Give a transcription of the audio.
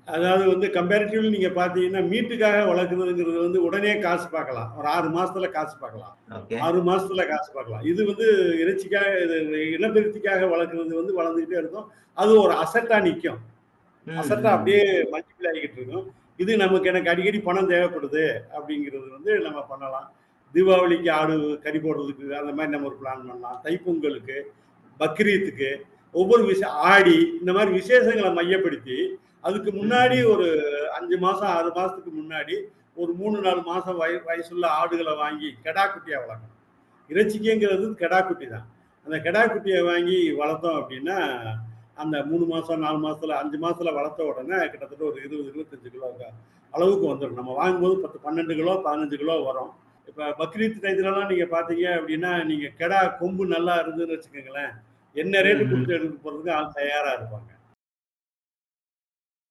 அதாவது வந்து கம்பேரிட்டிவ்லி நீங்க பார்த்தீங்கன்னா, மீட்டுக்காக வளர்க்குறதுங்கிறது வந்து உடனே காசு பார்க்கலாம். ஒரு 6 மாசத்துல காசு பார்க்கலாம். ஓகே. 6 மாசத்துல காசு பார்க்கலாம். இது வந்து இறைச்சிக்காக இது இனப்பெருத்திக்காக வளர்க்குறது வந்து வளர்ந்துகிட்டே இருக்கும். அது ஒரு அசட்டா நிக்கும். ம், அசட்டா ம். அப்படியே மல்டிப்ளை ஆகிட்டு இருக்கும். இது எனக்கு அடிக்கடி பணம் தேவைப்படுது அப்படிங்கிறது வந்து நம்ம பண்ணலாம். தீபாவளிக்கு ஆடு கறி போடுறதுக்கு அந்த மாரி நம்ம ஒரு பிளான் பண்ணலாம். தைப்பொங்கலுக்கு, பக்ரீத்துக்கு, ஒவ்வொரு ஆடி இந்த மாரி விசேஷங்கள மையப்படுத்தி, அதுக்கு ம், முன்னாடி ம். ஒரு 5 மாசம், 6 மாசத்துக்கு முன்னாடி ஒரு 3, 4 மாசம் வயசுள்ள ஆடுகள வாங்கி கெடா குட்டியா வளர்க்கணும். இறைச்சிக்குங்கிறது கெடா குட்டி தான். அந்த கெடா குட்டிய வாங்கி வளர்த்தோம் அப்படின்னா, அந்த 3 மாசம், 4 மாசத்துல 5 மாசத்துல வளர்த்த உடனே கிட்டத்தட்ட ஒரு 20, 25 கிலோ அளவுக்கு வந்துரும். நம்ம வாங்கும்போது 10, 12 கிலோ, 15 கிலோ வரும். இப்ப பக்ரீத் டயத்துலலாம் நீங்க பார்த்தீங்க அப்படின்னா, நீங்க கெடா கொம்பு நல்லா இருந்ததுன்னு வச்சுக்கங்களேன், என்ன ம், ரேட்டு ம். குடுத்து எடுத்துட்டு போறதுக்கு ஆள் தயாரா இருப்பாங்க.